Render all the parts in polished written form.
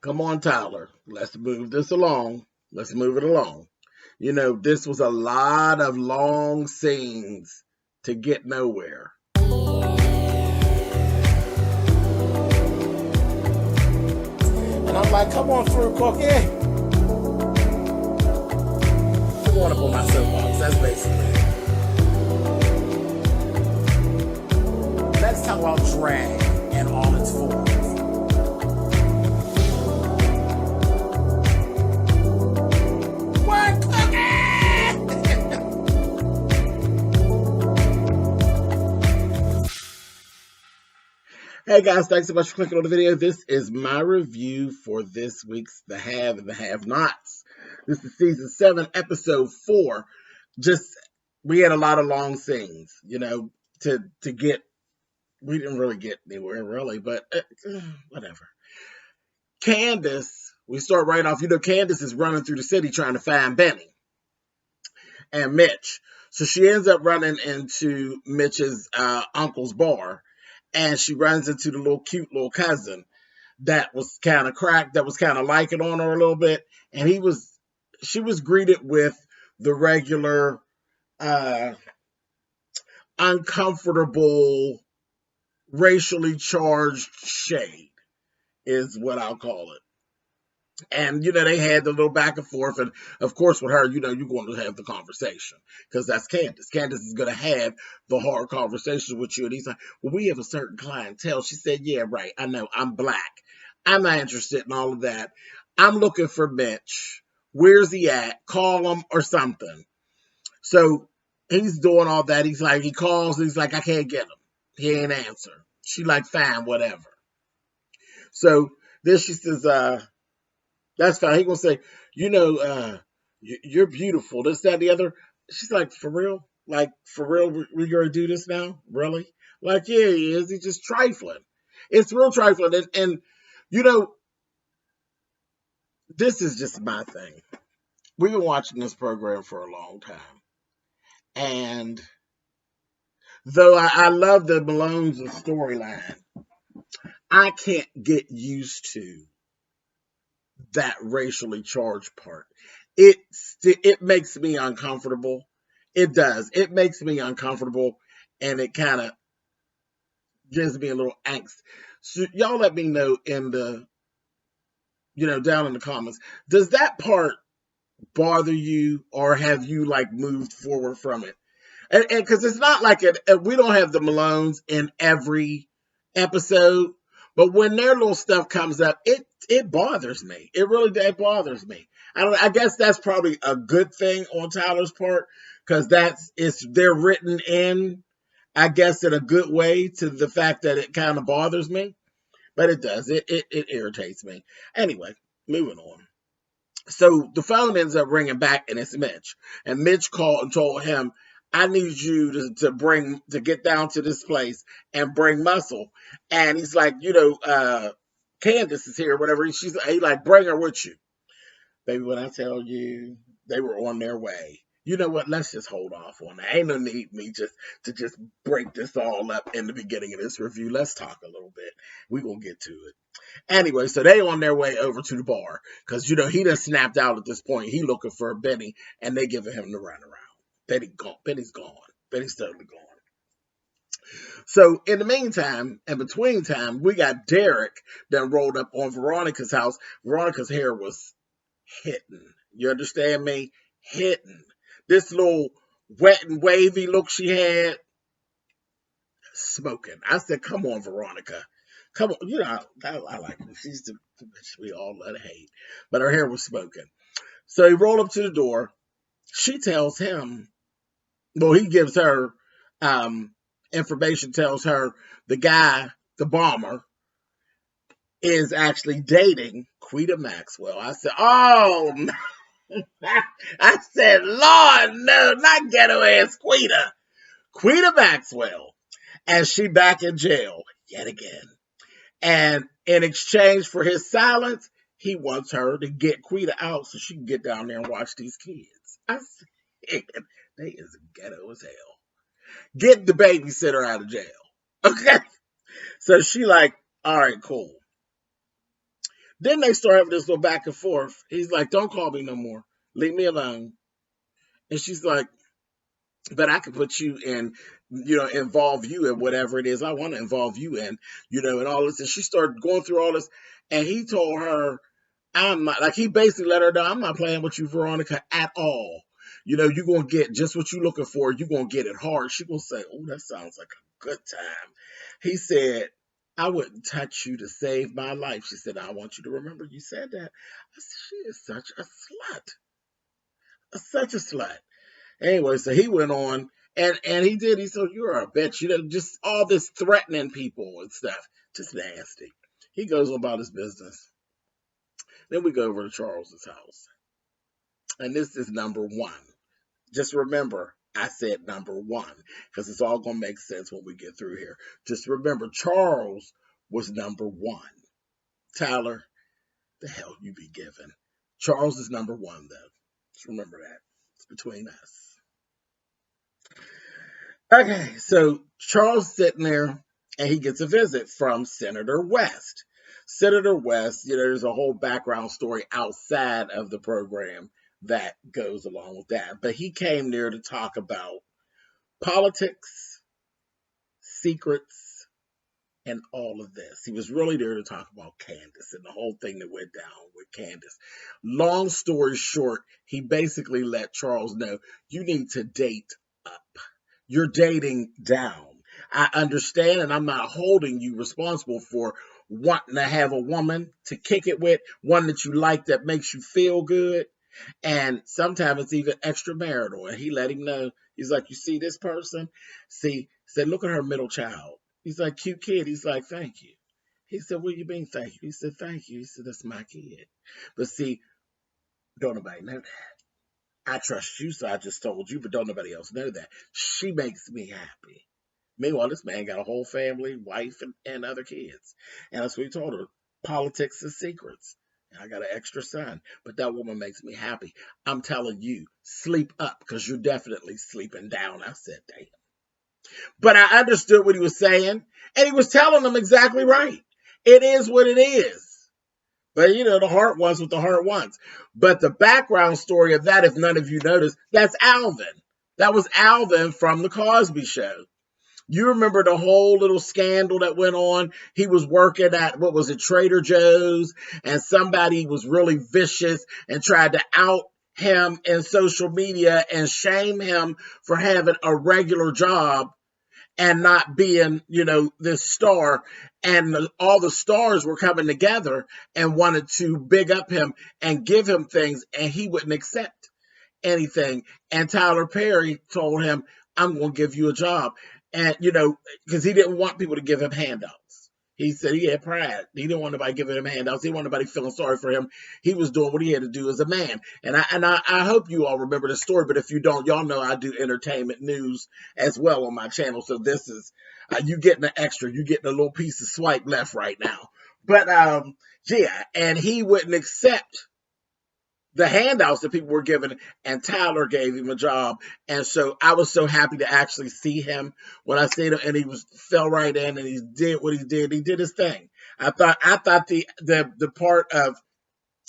Come on, Tyler. Let's move this along. Let's move it along. This was a lot of long scenes to get nowhere. And I'm like, come on through, Cookie. Come on up on my soapbox. That's basically it. Let's talk about drag and all its forms. What, Hey guys, thanks so much for clicking on the video. This is my review for this week's The Have and the Have-Nots. This is season 7, episode 4. We had a lot of long scenes, to get. We didn't really get anywhere, really, but whatever. Candace, we start right off. Candace is running through the city trying to find Benny and Mitch. So she ends up running into Mitch's uncle's bar. And she runs into the cute little cousin that was kind of cracked, that was kind of liking on her a little bit. And she was greeted with the regular uncomfortable, racially charged shade, is what I'll call it. And, they had the little back and forth. And, of course, with her, you're going to have the conversation. Because that's Candace. Candace is going to have the hard conversation with you. And he's like, well, we have a certain clientele. She said, yeah, right. I know. I'm black. I'm not interested in all of that. I'm looking for Mitch. Where's he at? Call him or something. So he's doing all that. He calls. And he's like, I can't get him. He ain't answer. She like, fine, whatever. So then she says, that's fine. He gonna say, you're beautiful. This, that, the other. She's like, for real? Like, for real? We gonna do this now? Really? Like, yeah, he is. He's just trifling. It's real trifling. And this is just my thing. We've been watching this program for a long time. And though I love the Malone's storyline, I can't get used to that racially charged part. It makes me uncomfortable. It does. It makes me uncomfortable, and it kind of gives me a little angst. So y'all let me know in the, down in the comments. Does that part bother you, or have you moved forward from it? And because it's not like we don't have the Malones in every episode. But when their little stuff comes up, it bothers me. It really bothers me. I guess that's probably a good thing on Tyler's part, because they're written in, I guess, in a good way to the fact that it kind of bothers me. But it does. It irritates me. Anyway, moving on. So the phone ends up ringing back, and it's Mitch. And Mitch called and told him, I need you to get down to this place and bring muscle. And he's like, Candace is here, whatever. He's like, bring her with you. Baby, when I tell you they were on their way, you know what? Let's just hold off on that. Ain't no need me to break this all up in the beginning of this review. Let's talk a little bit. We're going to get to it. Anyway, so they on their way over to the bar because, he done snapped out at this point. He looking for Benny, and they giving him the runaround. Benny's gone. Benny's totally gone. So in the meantime, in between time, we got Derek that rolled up on Veronica's house. Veronica's hair was hitting. You understand me? Hitting. This little wet and wavy look she had, smoking. I said, come on, Veronica. Come on. I like her. She's the bitch we all love to hate. But her hair was smoking. So he rolled up to the door. She tells him, well, he gives her information, tells her the guy, the bomber, is actually dating Quita Maxwell. I said, oh, no. I said, Lord, no, not ghetto ass Quita. Quita Maxwell. And she back in jail yet again. And in exchange for his silence, he wants her to get Quita out so she can get down there and watch these kids. I said, they is ghetto as hell. Get the babysitter out of jail. Okay? So she like, all right, cool. Then they start having this little back and forth. He's like, don't call me no more. Leave me alone. And she's like, but I could put you in, involve you in whatever it is I want to involve you in, and all this. And she started going through all this. And he told her, I'm not, like, he basically let her know, I'm not playing with you, Veronica, at all. You're going to get just what you're looking for. You're going to get it hard. She's going to say, oh, that sounds like a good time. He said, I wouldn't touch you to save my life. She said, I want you to remember you said that. I said, she is such a slut. Such a slut. Anyway, so he went on and he did. He said, you're a bitch. Just all this threatening people and stuff. Just nasty. He goes about his business. Then we go over to Charles's house. And this is number one. Just remember, I said number one, because it's all going to make sense when we get through here. Just remember, Charles was number one. Tyler, the hell you be giving. Charles is number one, though. Just remember that. It's between us. Okay, so Charles sitting there, and he gets a visit from Senator West. Senator West, there's a whole background story outside of the program that goes along with that. But he came there to talk about politics, secrets, and all of this. He was really there to talk about Candace and the whole thing that went down with Candace. Long story short, he basically let Charles know, you need to date up. You're dating down. I understand, and I'm not holding you responsible for wanting to have a woman to kick it with, one that you like that makes you feel good. And sometimes it's even extramarital. And he let him know. He's like, you see this person? See, said, look at her middle child. He's like, cute kid. He's like, thank you. He said, what do you mean, thank you? He said, thank you. He said, that's my kid. But see, don't nobody know that. I trust you, so I just told you, but don't nobody else know that. She makes me happy. Meanwhile, this man got a whole family, wife, and other kids. And that's what he told her. Politics is secrets. And I got an extra son, but that woman makes me happy. I'm telling you, sleep up, because you're definitely sleeping down. I said, damn. But I understood what he was saying, and he was telling them exactly right. It is what it is. But, the heart wants what the heart wants. But the background story of that, if none of you noticed, that's Alvin. That was Alvin from The Cosby Show. You remember the whole little scandal that went on? He was working at, what was it, Trader Joe's, and somebody was really vicious and tried to out him in social media and shame him for having a regular job and not being, this star. And all the stars were coming together and wanted to big up him and give him things, and he wouldn't accept anything. And Tyler Perry told him, I'm going to give you a job. And, because he didn't want people to give him handouts. He said he had pride. He didn't want nobody giving him handouts. He didn't want nobody feeling sorry for him. He was doing what he had to do as a man. And I hope you all remember the story, but if you don't, y'all know I do entertainment news as well on my channel. So this is, you getting an extra. You getting a little piece of swipe left right now. But, yeah, and he wouldn't accept the handouts that people were giving, and Tyler gave him a job. And so I was so happy to actually see him when I seen him, and he fell right in, and he did what he did. He did his thing. I thought the part of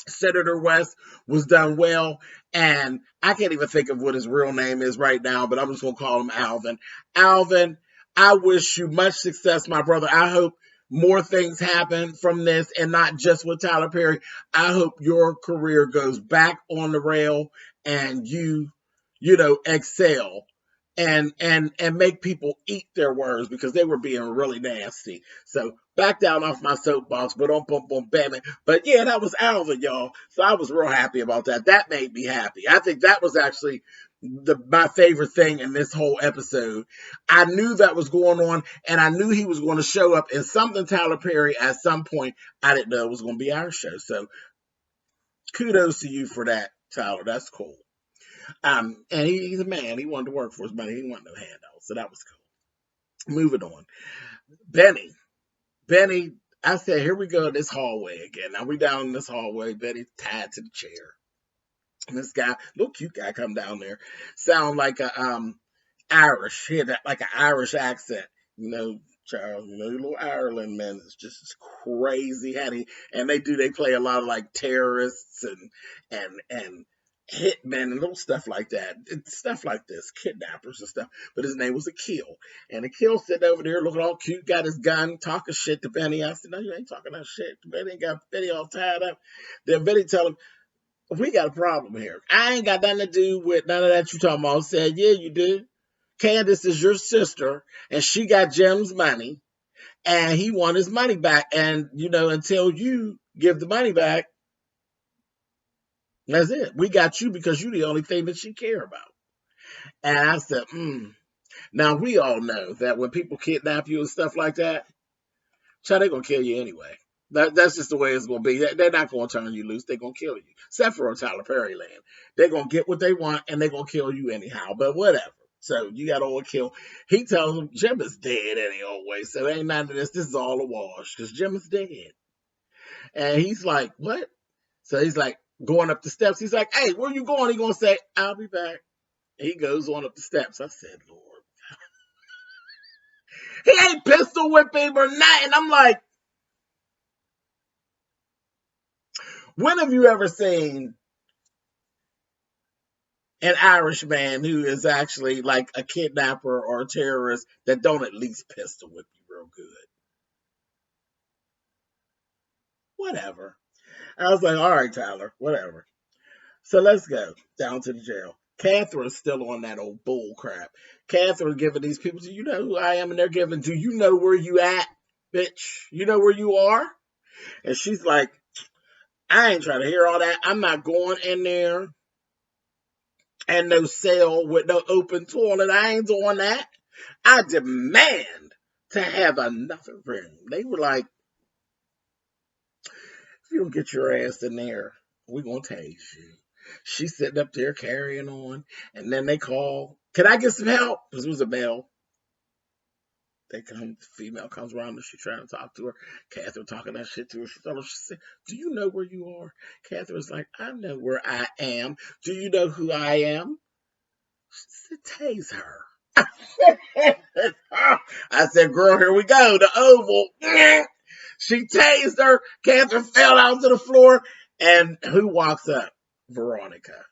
Senator West was done well, and I can't even think of what his real name is right now, but I'm just going to call him Alvin. Alvin, I wish you much success, my brother. I hope more things happen from this, and not just with Tyler Perry. I hope your career goes back on the rail and you excel and make people eat their words, because they were being really nasty. So back down off my soapbox, but on boom boom bam. But yeah, that was Alvin, y'all. So I was real happy about that. That made me happy. I think that was actually my favorite thing in this whole episode. I knew that was going on, and I knew he was going to show up in something Tyler Perry at some point. I didn't know it was going to be our show. So kudos to you for that, Tyler. That's cool. And he's a man. He wanted to work for his money. He wanted no handouts. So that was cool. Moving on. Benny, I said, here we go in this hallway again. Now we down in this hallway. Benny tied to the chair. And this guy, little cute guy, come down there. Sound like a Irish. He had like an Irish accent. Charles, you know, your little Ireland men is just as crazy. And they play a lot of like terrorists and hitmen and little stuff like that. It's stuff like this, kidnappers and stuff. But his name was Akil. And Akil sitting over there looking all cute, got his gun, talking shit to Benny. I said, no, you ain't talking that shit. Benny got Benny all tied up. Then Benny tell him, we got a problem here. I ain't got nothing to do with none of that you talking about. I said, yeah, you do. Candace is your sister, and she got Jim's money, and he want his money back. And, you know, until you give the money back, that's it. We got you because you're the only thing that she care about. And I said, Now, we all know that when people kidnap you and stuff like that, they're going to kill you anyway. That's just the way it's going to be. They're not going to turn you loose. They're going to kill you. Except for on Tyler Perry land. They're going to get what they want, and they're going to kill you anyhow. But whatever. So you got all kill. He tells him Jim is dead any old way. So ain't none of this. This is all a wash because Jim is dead. And he's like, what? So he's like going up the steps. He's like, hey, where you going? He's going to say, I'll be back. He goes on up the steps. I said, Lord. He ain't pistol whipping or nothing. I'm like, when have you ever seen an Irish man who is actually like a kidnapper or a terrorist that don't at least pistol whip you real good? Whatever. I was like, all right, Tyler, whatever. So let's go down to the jail. Catherine's still on that old bull crap. Catherine's giving these people, do you know who I am? And they're giving, do you know where you at, bitch? You know where you are? And she's like, I ain't trying to hear all that. I'm not going in there and no cell with no open toilet. I ain't doing that. I demand to have another room. They were like, if you don't get your ass in there, we're going to tase you. She's sitting up there carrying on. And then they call, can I get some help? Because it was a male. They come, the female comes around and she's trying to talk to her. Catherine talking that shit to her. She told her, she said, do you know where you are? Catherine's like, I know where I am. Do you know who I am? She said, tase her. I said, girl, here we go. The Oval. She tased her. Catherine fell out to the floor. And who walks up? Veronica.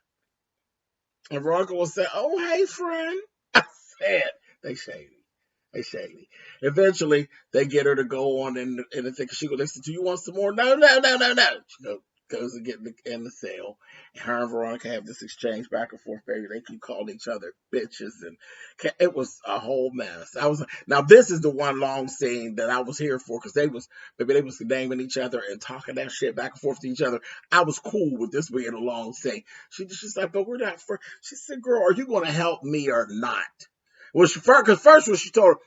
And Veronica will say, oh, hey, friend. I said, they shady. They shady. Eventually, they get her to go on and the thing. She goes, listen, do you want some more? No. She goes and get in the cell. And her and Veronica have this exchange back and forth, baby. They keep calling each other bitches. And it was a whole mess. Now, this is the one long scene that I was here for because they was naming each other and talking that shit back and forth to each other. I was cool with this being a long scene. She's like, but we're not for. She said, girl, are you going to help me or not? Well, because first when she told her,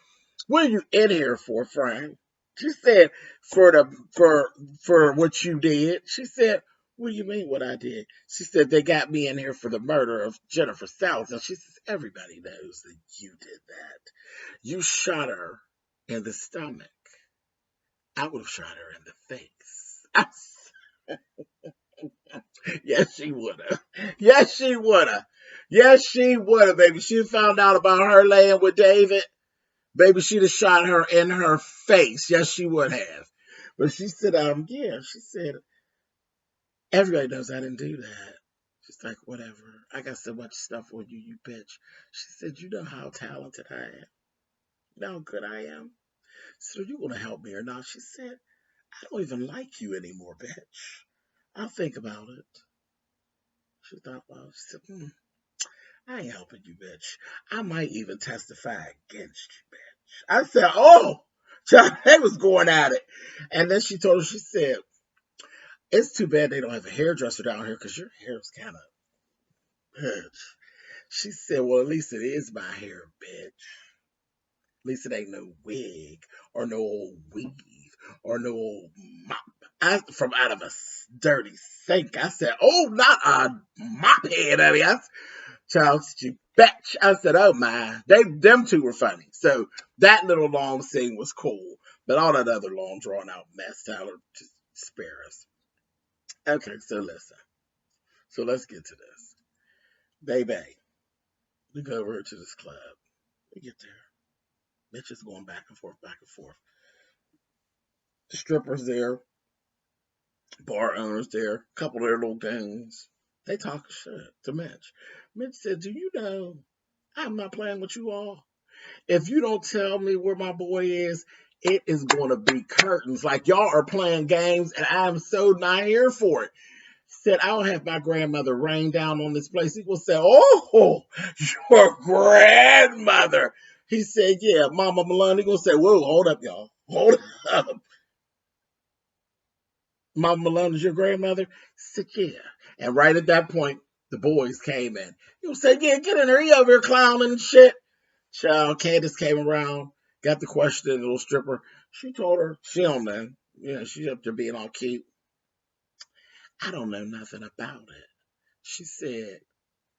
what are you in here for, Frank? She said, for what you did. She said, what do you mean what I did? She said, they got me in here for the murder of Jennifer South. And she says, everybody knows that you did that. You shot her in the stomach. I would have shot her in the face. Yes, she would have. Yes, she would have. Yes, she would have, baby. She found out about her laying with David. Baby, she'd have shot her in her face. Yes, she would have. But she said, she said, everybody knows I didn't do that. She's like, whatever. I got so much stuff on you, you bitch. She said, you know how talented I am. You know how good I am. So you want to help me or not? She said, I don't even like you anymore, bitch. I'll think about it. She thought, well, she said, I ain't helping you, bitch. I might even testify against you, bitch. I said, oh, they was going at it. And then she told her, she said, it's too bad they don't have a hairdresser down here because your hair is kind of, bitch. She said, well, at least it is my hair, bitch. At least it ain't no wig or no old weave or no old mop. From out of a dirty sink. I said, oh, not a mop head, honey. Child, you bitch. I said, oh my. Them two were funny. So that little long scene was cool. But all that other long drawn out mess, Tyler, just spare us. Okay, so listen. So let's get to this. Baby, we go over to this club. We get there. Mitch is going back and forth, back and forth. The strippers there, bar owners there, a couple of their little goons. They talk shit to Mitch. Mitch said, do you know I'm not playing with you all? If you don't tell me where my boy is, it is going to be curtains. Like y'all are playing games, and I'm so not here for it. Said, I'll have my grandmother rain down on this place. He will say, oh, your grandmother. He said, yeah, Mama Malone. He going to say, whoa, hold up, y'all. Hold up. Mama Malone is your grandmother? He said, yeah. And right at that point, the boys came in. He will say, yeah, get in there. He over here clowning and shit. Child, Candace came around, got the question of the little stripper. She told her, she don't know. Yeah, she's up there being all cute. I don't know nothing about it. She said,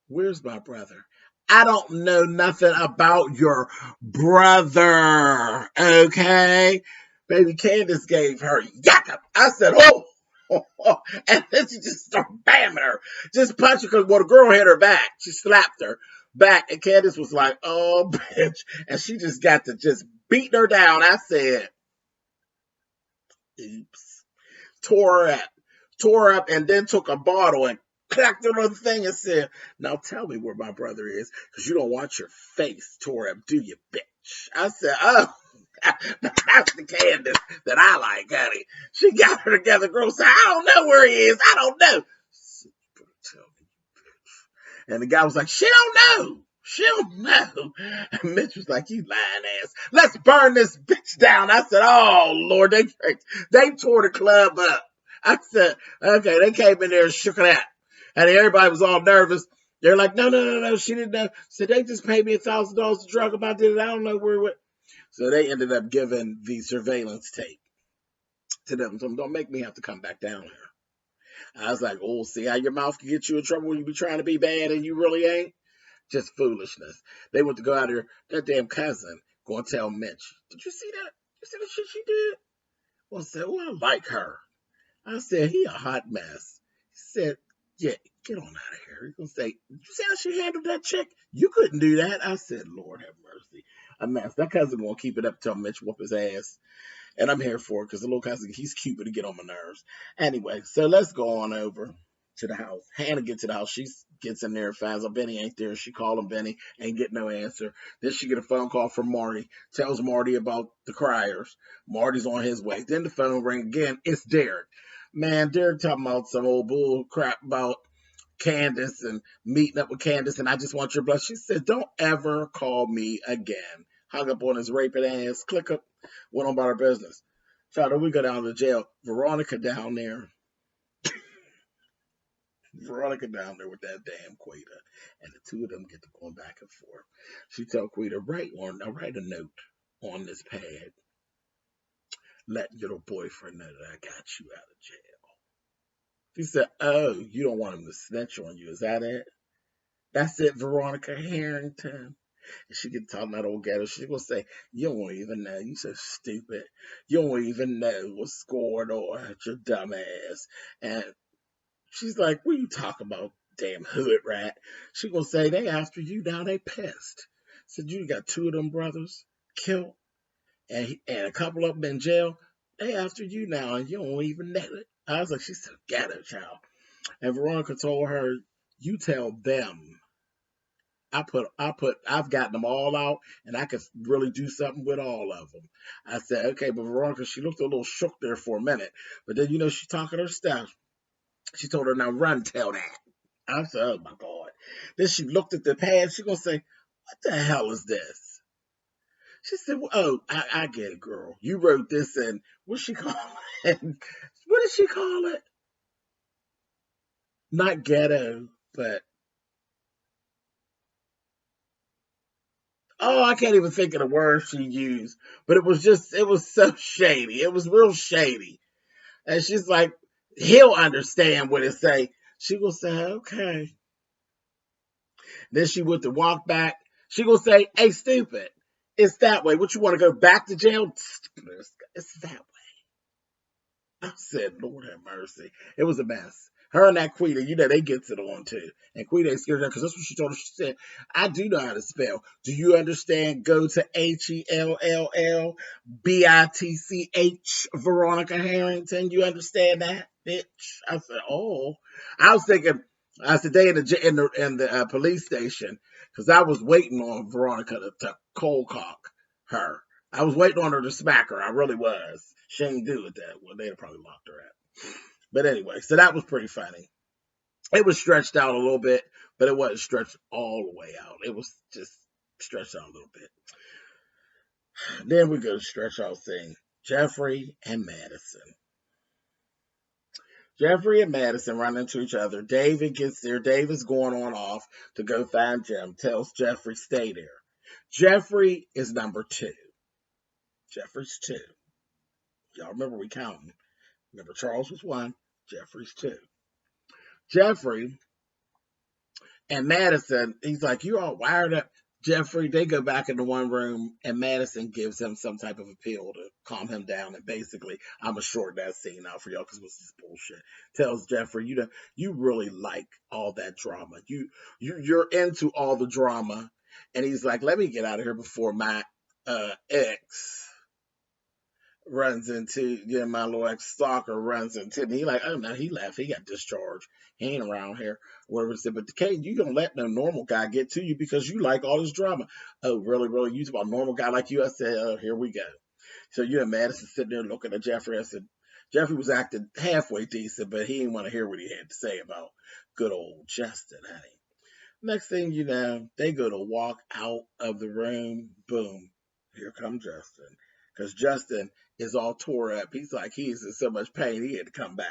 where's my brother? I don't know nothing about your brother. Okay? Baby Candace gave her yakka. I said, oh. And then she just started bamming her. Just punching her because the girl hit her back. She slapped her back. And Candace was like, oh, bitch. And she just got to just beat her down. I said, oops. Tore her up, and then took a bottle and clacked it on the thing and said, now tell me where my brother is, because you don't want your face tore up, do you, bitch? I said, oh, that's the Candace that I like, honey. She got her together, girl said, I don't know where he is. I don't know. Said, you better tell me, bitch. And the guy was like, she don't know. She don't know. And Mitch was like, you lying ass. Let's burn this bitch down. I said, oh, Lord, they tore the club up. I said, okay, they came in there and shook it out. And everybody was all nervous. They're like, no, she didn't know. So they just paid me $1,000 to drug them. I did it. I don't know where it went. So they ended up giving the surveillance tape to them. So don't make me have to come back down here. I was like, oh, see how your mouth can get you in trouble when you be trying to be bad and you really ain't? Just foolishness. They went to go out there. That damn cousin going to tell Mitch, did you see that? You see the shit she did? Well, I said, well, I like her. I said, he a hot mess. He said, yeah, get on out of here. He's going to say, did you see how she handled that chick? You couldn't do that. I said, Lord have mercy. A mess. That cousin going to keep it up till Mitch whoop his ass. And I'm here for it because the little cousin, he's cute to get on my nerves. Anyway, so let's go on over to the house. Hannah gets to the house. She gets in there, finds out Benny ain't there. She called him Benny, ain't get no answer. Then she get a phone call from Marty, tells Marty about the criers. Marty's on his way. Then the phone ring again. It's Derek. Man, Derek talking about some old bull crap about Candace and meeting up with Candace, and I just want your blood. She said, don't ever call me again. Hung up on his raping ass. Click up. Went on about her business. Child, we go down to jail. Veronica down there with that damn Quita. And the two of them get to going back and forth. She tell Quita, write a note on this pad. Let your little boyfriend know that I got you out of jail. She said, oh, you don't want him to snitch on you. Is that it? That's it, Veronica Harrington. And she get talking about old ghetto. She gonna say, you don't even know. You so stupid. You don't even know what's going on at your dumb ass. And she's like, what are you talking about, damn hood rat? She gonna say, they after you now, they pissed. Said, you got two of them brothers killed and a couple of them in jail. They after you now and you don't even know it. I was like, she's so ghetto, child. And Veronica told her, you tell them I've gotten them all out, and I could really do something with all of them. I said, okay, but Veronica, she looked a little shook there for a minute, but then, she talking her stuff. She told her, now run, tell that. I said, oh my God. Then she looked at the pad. She gonna say, what the hell is this? She said, well, oh, I get it, girl. You wrote this in, what she call it? What did she call it? Not ghetto, but oh, I can't even think of the word she used, but it was so shady. It was real shady. And she's like, he'll understand what it say. She will say, okay. Then she went to walk back. She will say, hey, stupid. It's that way. What, you want to go back to jail? It's that way. I said, Lord have mercy. It was a mess. Her and that Quita, they gets it on too. And Quita ain't scared of her because that's what she told her. She said, I do know how to spell. Do you understand? Go to HELLLBITCH, Veronica Harrington. You understand that, bitch? I said, oh. I was thinking, I said, they in the police station because I was waiting on Veronica to cold cock her. I was waiting on her to smack her. I really was. She ain't do it that well. They'd probably locked her up. But anyway, so that was pretty funny. It was stretched out a little bit, but it wasn't stretched all the way out. It was just stretched out a little bit. Then we go to stretch out scene. Jeffrey and Madison. Jeffrey and Madison run into each other. David gets there. David's going on off to go find Jim. Tells Jeffrey, stay there. Jeffrey is number 2. Jeffrey's 2. Y'all remember we counting. Remember Charles was 1. Jeffrey's 2. Jeffrey and Madison, he's like, you all wired up. Jeffrey, they go back into one room, and Madison gives him some type of appeal to calm him down. And basically, I'm going to short that scene out for y'all because it was this bullshit. Tells Jeffrey, you really like all that drama. You're into all the drama. And he's like, let me get out of here before my ex runs into, my little ex-stalker runs into me. He like, oh no, he left. He got discharged. He ain't around here. Whatever. Said, but Kate, you don't let no normal guy get to you because you like all this drama. Oh, really, really? You talk about a normal guy like you? I said, oh, here we go. So you and Madison sitting there looking at Jeffrey. I said, Jeffrey was acting halfway decent, but he didn't want to hear what he had to say about good old Justin, honey. Next thing you know, they go to walk out of the room. Boom. Here comes Justin. Because Justin is all tore up. He's like, he's in so much pain, he had to come back.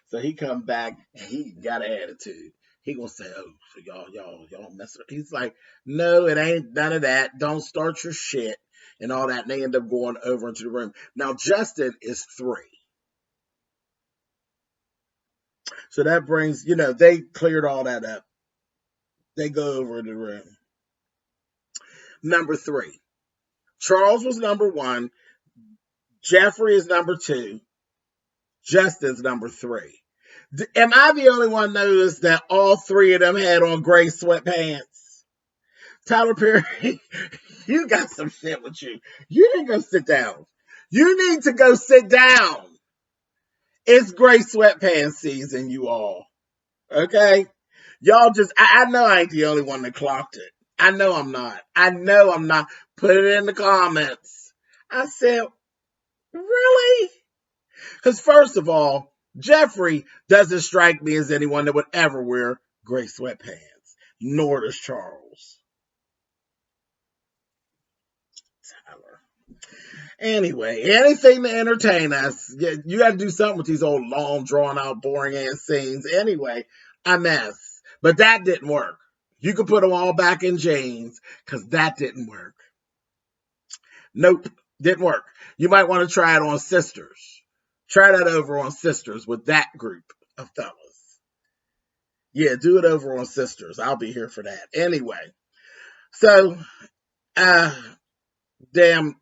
So he come back, and he got an attitude. He gonna say, oh, so y'all messing up. He's like, no, it ain't none of that. Don't start your shit and all that. And they end up going over into the room. Now, Justin is 3. So that brings, they cleared all that up. They go over in the room. Number 3. Charles was number 1. Jeffrey is number 2. Justin's number 3. Am I the only one noticed that all 3 of them had on gray sweatpants? Tyler Perry, you got some shit with you. You need to go sit down. You need to go sit down. It's gray sweatpants season, you all. Okay? Y'all just, I know I ain't the only one that clocked it. I know I'm not. Put it in the comments. I said, really? Because first of all, Jeffrey doesn't strike me as anyone that would ever wear gray sweatpants, nor does Charles. Tyler. Anyway, anything to entertain us. You got to do something with these old long, drawn-out, boring-ass scenes. Anyway, a mess. But that didn't work. You could put them all back in jeans, because that didn't work. Nope, didn't work. You might want to try it on Sisters. Try that over on Sisters with that group of fellas. Yeah, do it over on Sisters. I'll be here for that. Anyway, so, damn,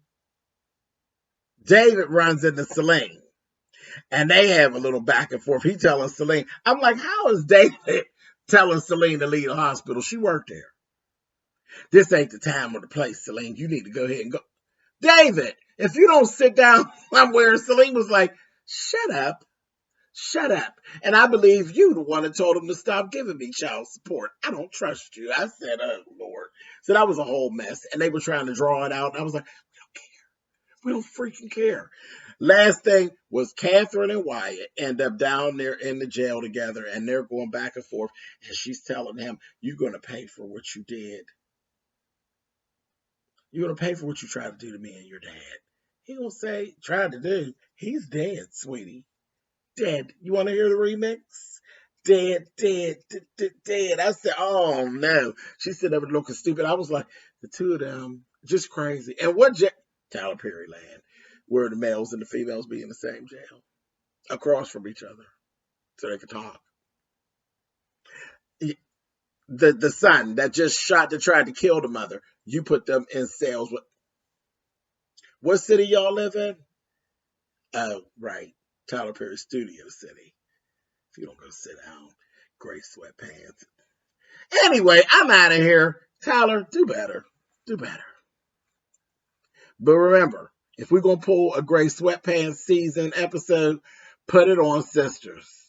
David runs into Celine, and they have a little back and forth. He telling Celine, I'm like, how is David telling Celine to leave the hospital? She worked there. This ain't the time or the place, Celine. You need to go ahead and go. David, if you don't sit down somewhere, Celine was like, shut up. And I believe you the one that told him to stop giving me child support. I don't trust you. I said, oh, Lord. So that was a whole mess. And they were trying to draw it out. And I was like, we don't freaking care. Last thing was Catherine and Wyatt end up down there in the jail together. And they're going back and forth. And she's telling him, you're going to pay for what you did. You're going to pay for what you tried to do to me and your dad. He going to say, tried to do. He's dead, sweetie. Dead. You want to hear the remix? Dead. I said, oh no. She said they were looking stupid. I was like, the two of them, just crazy. And what Tyler Perry land, where the males and the females be in the same jail, across from each other, so they could talk. The son that just shot that tried to kill the mother, you put them in cells. What city y'all live in? Oh, right. Tyler Perry Studio City. If you don't go sit down, gray sweatpants. Anyway, I'm out of here. Tyler, do better. Do better. But remember, if we're going to pull a gray sweatpants season episode, put it on Sisters.